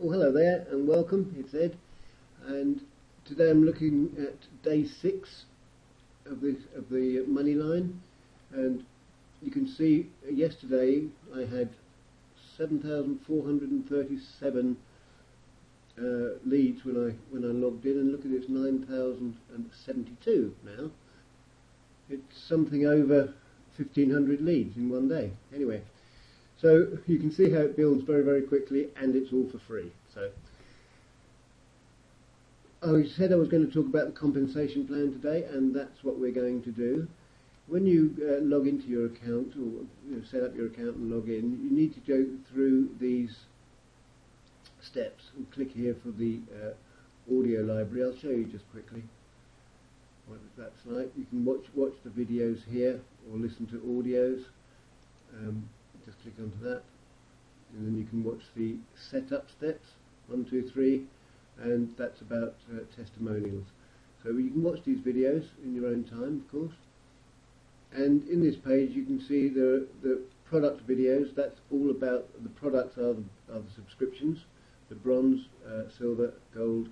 Oh, hello there and welcome, it's Ed, and today I'm looking at day 6 of the money line, and you can see yesterday I had 7,437 leads when I logged in, and look at it's 9,072 now. It's something over 1,500 leads in one day. Anyway, so you can see how it builds very, very quickly, and it's all for free. So I said I was going to talk about the compensation plan today, and that's what we're going to do. When you log into your account, or set up your account and log in, you need to go through these steps and click here for the audio library. I'll show you just quickly what that's like. You can watch the videos here or listen to audios. Just click onto that, and then you can watch the setup steps 1, 2, 3, and that's about testimonials. So you can watch these videos in your own time, of course. And in this page you can see the product videos. That's all about the products are the subscriptions, the bronze, silver, gold,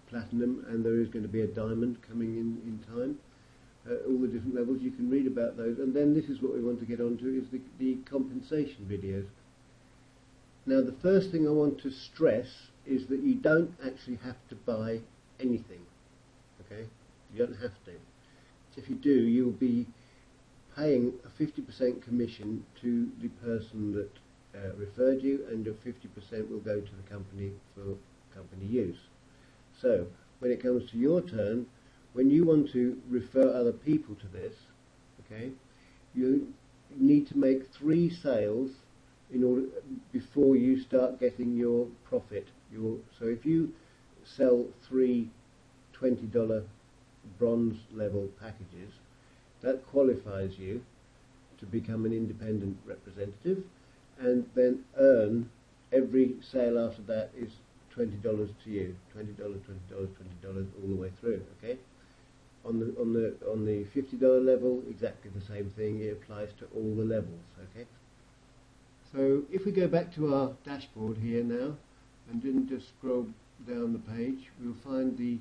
platinum, and there is going to be a diamond coming in time. All the different levels, you can read about those, and then this is what we want to get onto, is the compensation videos. Now the first thing I want to stress is that you don't actually have to buy anything, okay? You don't have to. If you do, you'll be paying a 50% commission to the person that referred you, and your 50% will go to the company for company use. So when it comes to your turn, when you want to refer other people to this, okay, you need to make 3 sales in order before you start getting your profit. So if you sell 3 $20 bronze level packages, that qualifies you to become an independent representative, and then earn every sale after that is $20 to you. $20, $20, $20 all the way through, okay? On the $50 level, exactly the same thing. It applies to all the levels, okay? So if we go back to our dashboard here now, and then just scroll down the page, we'll find the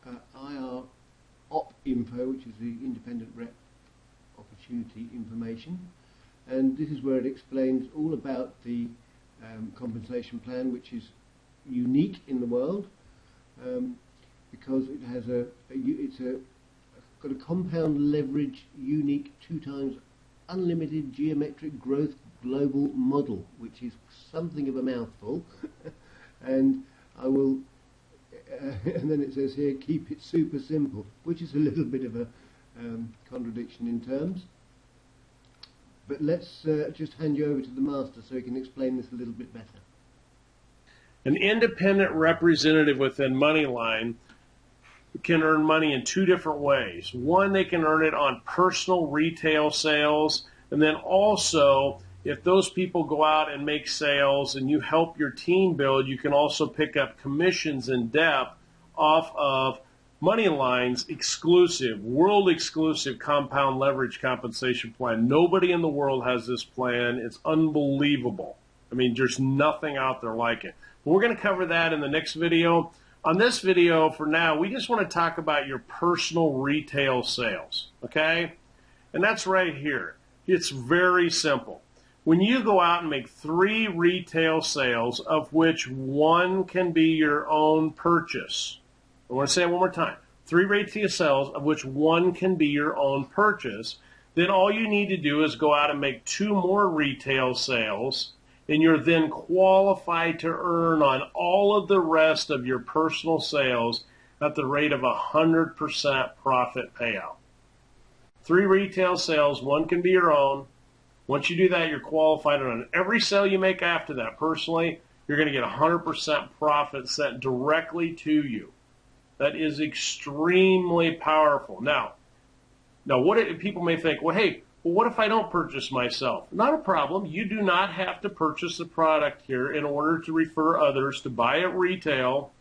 IR op info, which is the independent rep opportunity information, and this is where it explains all about the compensation plan, which is unique in the world. Because it has got a compound leverage unique 2 times unlimited geometric growth global model, which is something of a mouthful. And I will and then it says here, keep it super simple, which is a little bit of a contradiction in terms, but let's just hand you over to the master so he can explain this a little bit better. An independent representative within Moneyline can earn money in 2 different ways. One, they can earn it on personal retail sales, and then also if those people go out and make sales and you help your team build, you can also pick up commissions in depth off of Moneyline's exclusive, world exclusive compound leverage compensation plan. Nobody in the world has this plan. It's unbelievable. I mean, there's nothing out there like it. We're going to cover that in the next video. On this video, for now, we just want to talk about your personal retail sales, okay? And that's right here. It's very simple. When you go out and make 3 retail sales, of which 1 can be your own purchase. I want to say it one more time. 3 retail sales, of which 1 can be your own purchase. Then all you need to do is go out and make 2 more retail sales, and you're then qualified to earn on all of the rest of your personal sales at the rate of 100% profit payout. 3 retail sales, 1 can be your own. Once you do that, you're qualified on every sale you make after that. Personally, you're going to get 100% profit sent directly to you. That is extremely powerful. Now what people may think, well, hey, what if I don't purchase myself? Not a problem. You do not have to purchase the product here in order to refer others to buy at retail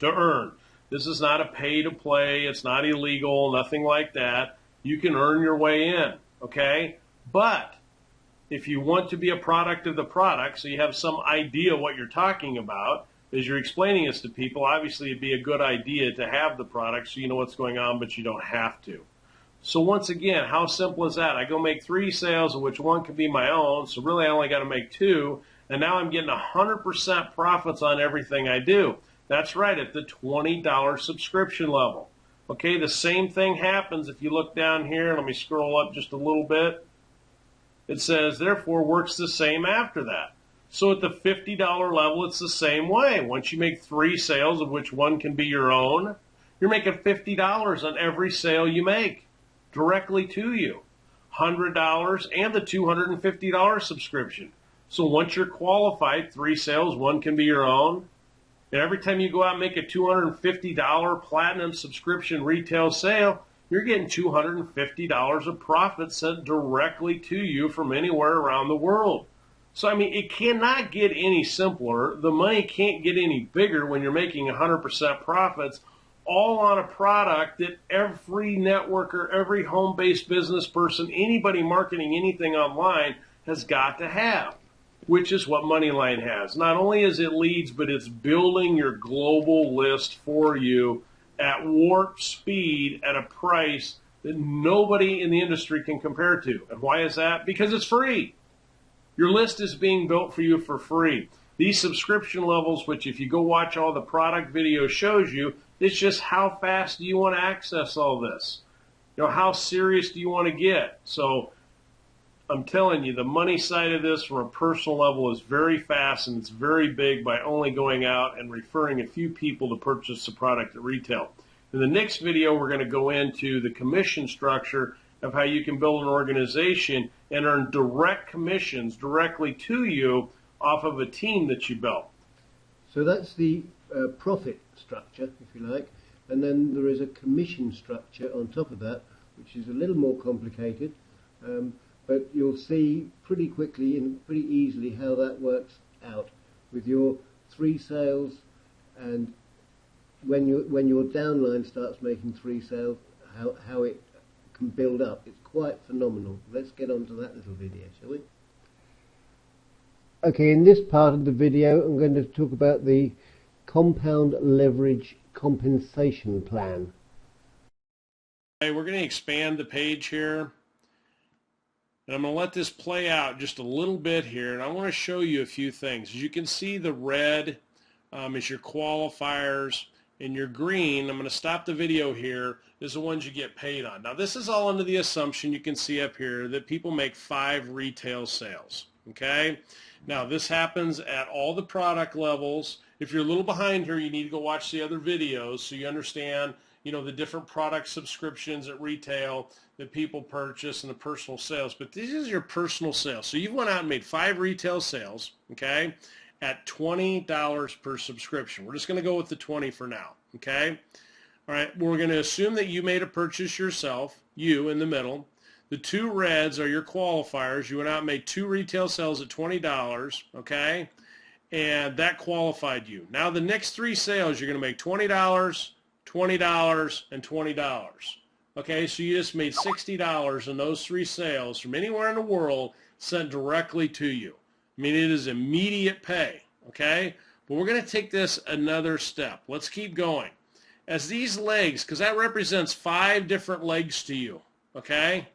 to earn. This is not a pay to play. It's not illegal, nothing like that. You can earn your way in, okay? But if you want to be a product of the product, so you have some idea what you're talking about, as you're explaining this to people, obviously it'd be a good idea to have the product so you know what's going on, but you don't have to. So once again, how simple is that? I go make 3 sales, of which 1 could be my own, so really I only got to make 2, and now I'm getting 100% profits on everything I do. That's right, at the $20 subscription level. Okay, the same thing happens if you look down here. Let me scroll up just a little bit. It says, therefore, works the same after that. So at the $50 level, it's the same way. Once you make 3 sales, of which 1 can be your own, you're making $50 on every sale you make directly to you. $100 and the $250 subscription. So once you're qualified, 3 sales, 1 can be your own. And every time you go out and make a $250 platinum subscription retail sale, you're getting $250 of profit sent directly to you from anywhere around the world. So, I mean, it cannot get any simpler. The money can't get any bigger when you're making 100% profits, all on a product that every networker, every home-based business person, anybody marketing anything online has got to have, which is what MoneyLine has. Not only is it leads, but it's building your global list for you at warp speed at a price that nobody in the industry can compare to. And why is that? Because it's free. Your list is being built for you for free. These subscription levels, which if you go watch all the product videos shows you, it's just how fast do you want to access all this? You know, how serious do you want to get? So I'm telling you, the money side of this from a personal level is very fast and it's very big by only going out and referring a few people to purchase the product at retail. In the next video, we're going to go into the commission structure of how you can build an organization and earn direct commissions directly to you off of a team that you built. So that's the profit structure, if you like, and then there is a commission structure on top of that, which is a little more complicated, but you'll see pretty quickly and pretty easily how that works out with your 3 sales, and when your downline starts making 3 sales, how it can build up. It's quite phenomenal. Let's get on to that little video, shall we? Okay, in this part of the video I'm going to talk about the compound leverage compensation plan. Okay, we're going to expand the page here, and I'm going to let this play out just a little bit here, and I want to show you a few things. As you can see, the red is your qualifiers, and your green, I'm going to stop the video here, is the ones you get paid on. Now this is all under the assumption, you can see up here, that people make 5 retail sales. Okay? Now this happens at all the product levels. If you're a little behind here, you need to go watch the other videos so you understand, you know, the different product subscriptions at retail that people purchase and the personal sales. But this is your personal sales. So you've went out and made 5 retail sales, okay, at $20 per subscription. We're just going to go with the 20 for now, okay? All right, we're going to assume that you made a purchase yourself, you in the middle. The 2 reds are your qualifiers. You went out and made 2 retail sales at $20, okay? And that qualified you. Now the next 3 sales, you're going to make $20, $20, and $20. Okay, so you just made $60 in those 3 sales from anywhere in the world sent directly to you. I mean, it is immediate pay, okay? But we're going to take this another step. Let's keep going. As these legs, because that represents 5 different legs to you, okay?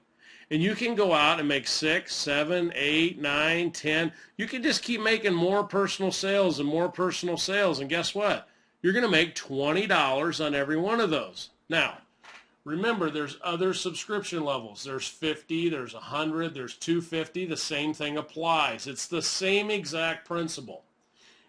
And you can go out and make 6, 7, 8, 9, 10. You can just keep making more personal sales and more personal sales. And guess what? You're going to make $20 on every one of those. Now, remember, there's other subscription levels. There's 50, there's 100, there's 250. The same thing applies. It's the same exact principle.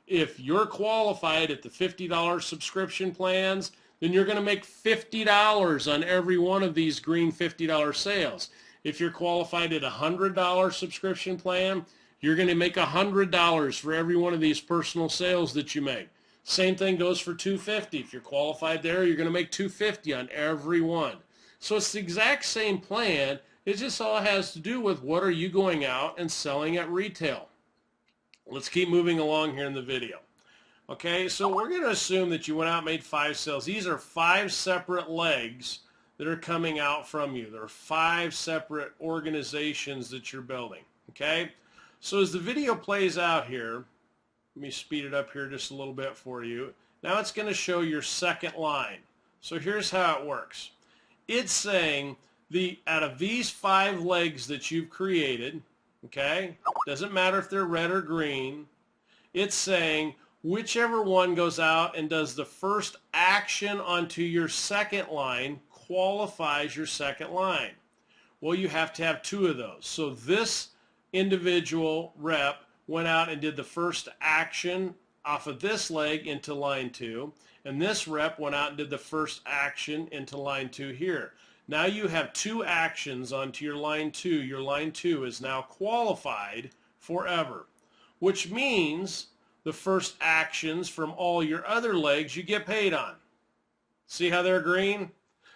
If you're qualified at the $50 subscription plans, then you're going to make $50 on every one of these green $50 sales. If you're qualified at a $100 subscription plan, you're going to make $100 for every one of these personal sales that you make. Same thing goes for $250. If you're qualified there, you're going to make $250 on every one. So it's the exact same plan. It just all has to do with what are you going out and selling at retail. Let's keep moving along here in the video. Okay, so we're going to assume that you went out and made 5 sales. These are 5 separate legs that are coming out from you. There are 5 separate organizations that you're building. Okay? So as the video plays out here, let me speed it up here just a little bit for you. Now it's going to show your second line. So here's how it works. It's saying out of these 5 legs that you've created, okay, doesn't matter if they're red or green, it's saying whichever one goes out and does the first action onto your second line qualifies your second line. Well, you have to have 2 of those. So this individual rep went out and did the first action off of this leg into line 2, and this rep went out and did the first action into line 2 here. Now you have 2 actions onto your line 2. Your line 2 is now qualified forever, which means the first actions from all your other legs you get paid on. See how they're green?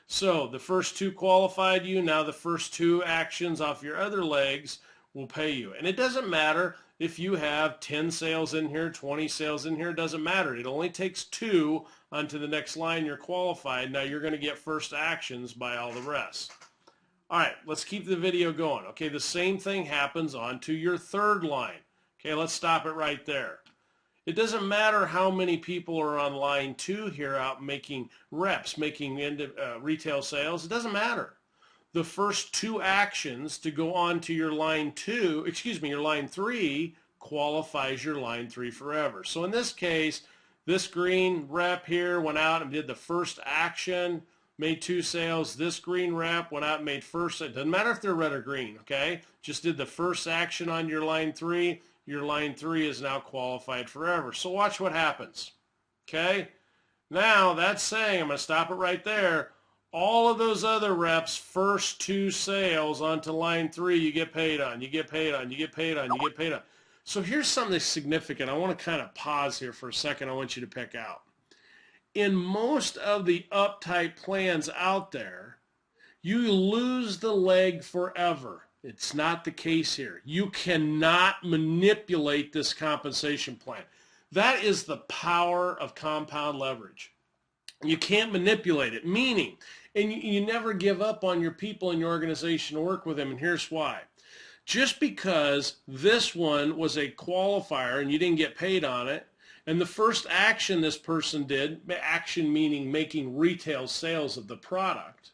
So the first 2 qualified you. Now the first 2 actions off your other legs will pay you. And it doesn't matter if you have 10 sales in here, 20 sales in here. It doesn't matter. It only takes 2 onto the next line. You're qualified. Now you're going to get first actions by all the rest. All right, let's keep the video going. Okay, the same thing happens onto your third line. Okay, let's stop it right there. It doesn't matter how many people are on line 2 here out making reps, making retail sales. It doesn't matter. The first 2 actions to go on to your line your line 3 qualifies your line 3 forever. So in this case, this green rep here went out and did the first action, made 2 sales. This green rep went out and made first. It doesn't matter if they're red or green, okay? Just did the first action on your line 3. Your line 3 is now qualified forever. So watch what happens, okay? Now that's saying, I'm going to stop it right there, all of those other reps, first 2 sales onto line 3, you get paid on, you get paid on, you get paid on, you get paid on. So here's something significant. I want to kind of pause here for a second. I want you to pick out. In most of the up-type plans out there, you lose the leg forever. It's not the case here. You cannot manipulate this compensation plan. That is the power of compound leverage. You can't manipulate it, meaning, and you never give up on your people in your organization to work with them, and here's why. Just because this one was a qualifier and you didn't get paid on it, and the first action this person did, action meaning making retail sales of the product,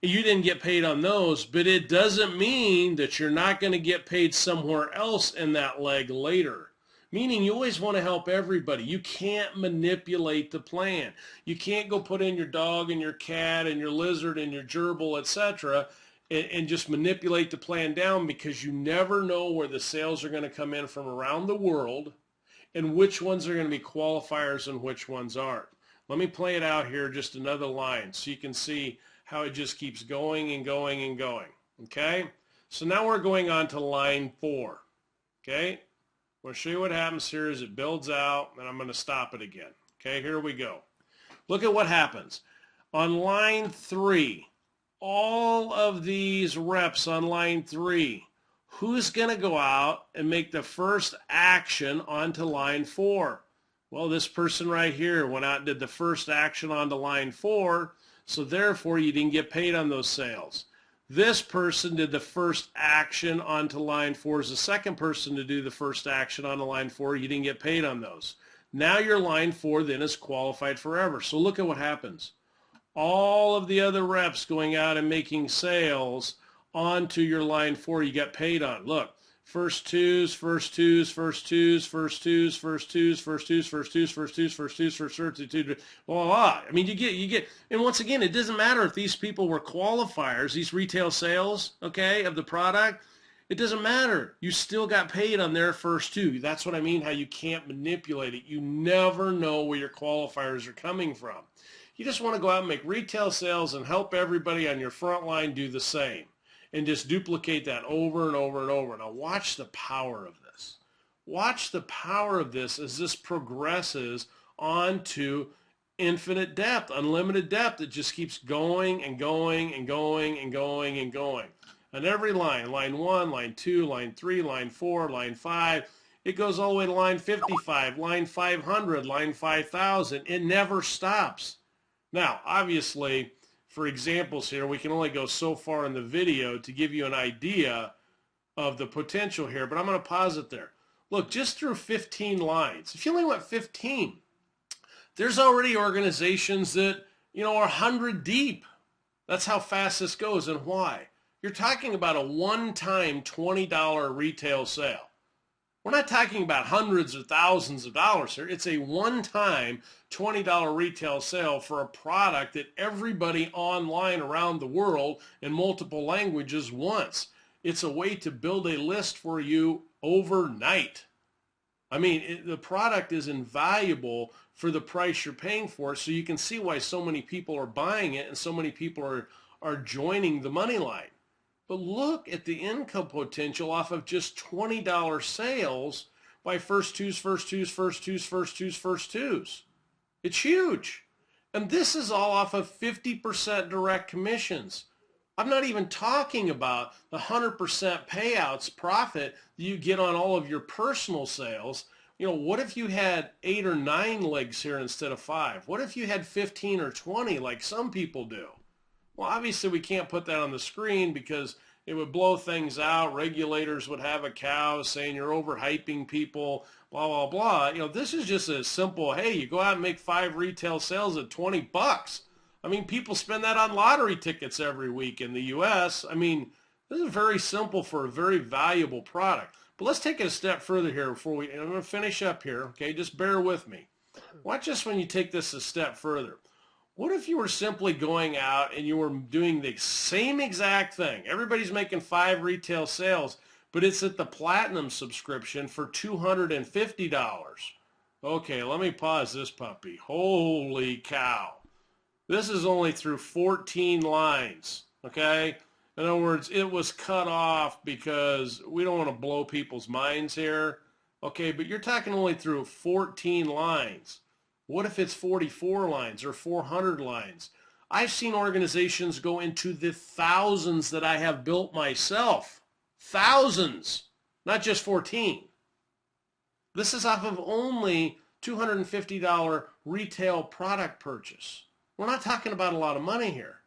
you didn't get paid on those, but it doesn't mean that you're not going to get paid somewhere else in that leg later. Meaning you always want to help everybody. You can't manipulate the plan. You can't go put in your dog and your cat and your lizard and your gerbil, etc., and just manipulate the plan down, because you never know where the sales are going to come in from around the world and which ones are going to be qualifiers and which ones aren't. Let me play it out here, just another line, so you can see how it just keeps going and going and going. Okay? So now we're going on to line 4. Okay? I'm going to show you what happens here as it builds out, and I'm going to stop it again. Okay, here we go. Look at what happens. On line 3, all of these reps on line 3, who's going to go out and make the first action onto line 4? Well, this person right here went out and did the first action onto line 4, so therefore you didn't get paid on those sales. This person did the first action onto line 4 as the second person to do the first action onto line 4. You didn't get paid on those. Now your line 4 then is qualified forever. So look at what happens. All of the other reps going out and making sales onto your line 4 you got paid on. Look, first twos, first twos, first twos, first twos, first twos, first twos, first twos, first twos, first twos, first twos, blah, blah. I mean, you get, and once again, it doesn't matter if these people were qualifiers, these retail sales, okay, of the product. It doesn't matter. You still got paid on their first 2. That's what I mean, how you can't manipulate it. You never know where your qualifiers are coming from. You just want to go out and make retail sales and help everybody on your front line do the same. And just duplicate that over and over and over. Now watch the power of this. Watch the power of this as this progresses on to infinite depth, unlimited depth. It just keeps going and going and going and going and going. On every line, line 1, line 2, line 3, line 4, line 5, it goes all the way to line 55, line 500, line 5,000. It never stops. Now, obviously, for examples here, we can only go so far in the video to give you an idea of the potential here, but I'm going to pause it there. Look, just through 15 lines, if you only went 15, there's already organizations that, are 100 deep. That's how fast this goes and why. You're talking about a one-time $20 retail sale. We're not talking about hundreds or thousands of dollars here. It's a one-time $20 retail sale for a product that everybody online around the world in multiple languages wants. It's a way to build a list for you overnight. I mean, the product is invaluable for the price you're paying for it, so you can see why so many people are buying it and so many people are joining the money line. But look at the income potential off of just $20 sales by first twos, first twos, first twos, first twos, first twos. It's huge. And this is all off of 50% direct commissions. I'm not even talking about the 100% payouts profit that you get on all of your personal sales. What if you had 8 or 9 legs here instead of 5? What if you had 15 or 20 like some people do? Well, obviously we can't put that on the screen because it would blow things out. Regulators would have a cow saying you're overhyping people, blah, blah, blah. This is just a simple, hey, you go out and make 5 retail sales at $20. I mean, people spend that on lottery tickets every week in the U.S. I mean, this is very simple for a very valuable product. But let's take it a step further here I'm going to finish up here, okay? Just bear with me. Watch this when you take this a step further. What if you were simply going out and you were doing the same exact thing? Everybody's making 5 retail sales, but it's at the platinum subscription for $250. Okay, let me pause this puppy. Holy cow. This is only through 14 lines, okay? In other words, it was cut off because we don't want to blow people's minds here, okay? But you're talking only through 14 lines. What if it's 44 lines or 400 lines? I've seen organizations go into the thousands that I have built myself. Thousands, not just 14. This is off of only $250 retail product purchase. We're not talking about a lot of money here.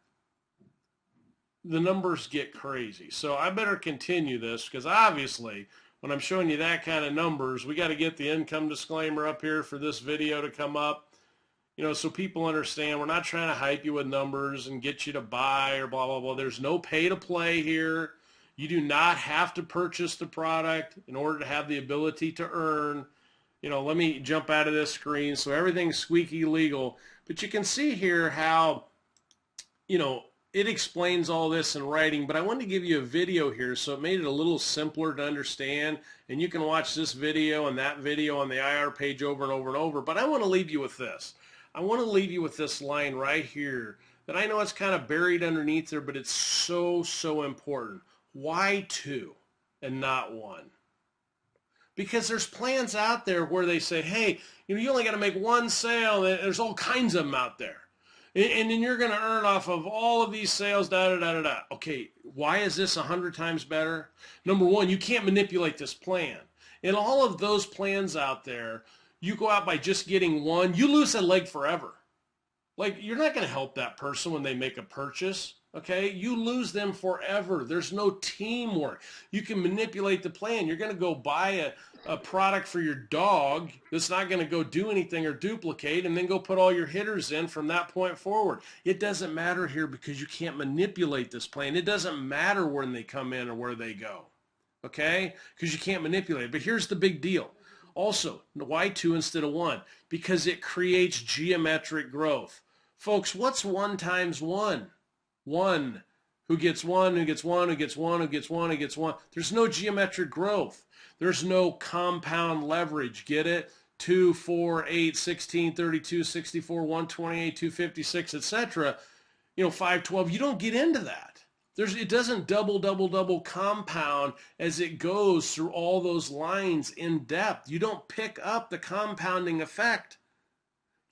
The numbers get crazy. So I better continue this because obviously when I'm showing you that kind of numbers, we got to get the income disclaimer up here for this video to come up, so people understand we're not trying to hype you with numbers and get you to buy or blah, blah, blah. There's no pay to play here. You do not have to purchase the product in order to have the ability to earn. Let me jump out of this screen. So everything's squeaky legal. But you can see here how, it explains all this in writing, but I wanted to give you a video here so it made it a little simpler to understand, and you can watch this video and that video on the IR page over and over and over, but I want to leave you with this. I want to leave you with this line right here that I know it's kind of buried underneath there, but it's so, so important. Why 2 and not 1? Because there's plans out there where they say, hey, you only got to make 1 sale, and there's all kinds of them out there. And then you're going to earn off of all of these sales, da-da-da-da-da. Okay, why is this 100 times better? Number 1, you can't manipulate this plan. In all of those plans out there, you go out by just getting 1, you lose that leg forever. Like, you're not going to help that person when they make a purchase. Okay, you lose them forever. There's no teamwork. You can manipulate the plan. You're going to go buy a product for your dog that's not going to go do anything or duplicate, and then go put all your hitters in from that point forward. It doesn't matter here because you can't manipulate this plan. It doesn't matter when they come in or where they go, okay, because you can't manipulate it. But here's the big deal. Also, why 2 instead of 1? Because it creates geometric growth. Folks, what's 1 times 1? 1. Who gets 1, who gets 1, who gets 1, who gets 1, who gets 1. There's no geometric growth. There's no compound leverage. Get it? 2, 4, 8, 16, 32, 64, 128, 256, etc. 5, 12. You don't get into that. It doesn't double compound as it goes through all those lines in depth. You don't pick up the compounding effect.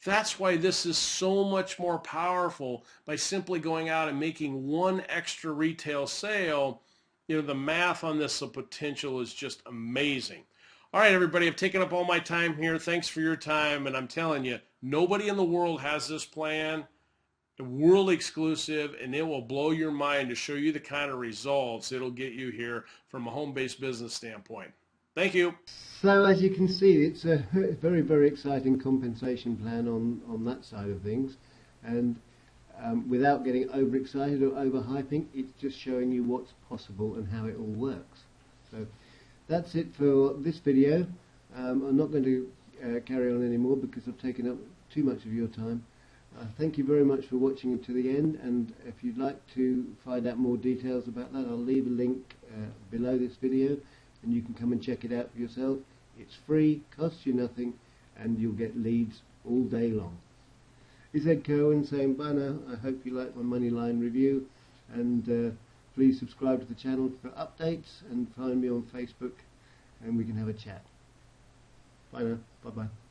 That's why this is so much more powerful by simply going out and making 1 extra retail sale. The math on this, the potential is just amazing. All right, everybody, I've taken up all my time here. Thanks for your time. And I'm telling you, nobody in the world has this plan. world exclusive, and it will blow your mind to show you the kind of results it'll get you here from a home-based business standpoint. Thank you. So as you can see, it's a very, very exciting compensation plan on that side of things. And without getting overexcited or overhyping, it's just showing you what's possible and how it all works. So that's it for this video. I'm not going to carry on anymore because I've taken up too much of your time. Thank you very much for watching it to the end, and if you'd like to find out more details about that, I'll leave a link below this video and you can come and check it out for yourself. It's free, costs you nothing, and you'll get leads all day long. This is Ed Cohen saying bye now. I hope you like my Moneyline review, and please subscribe to the channel for updates and find me on Facebook and we can have a chat. Bye now. Bye bye.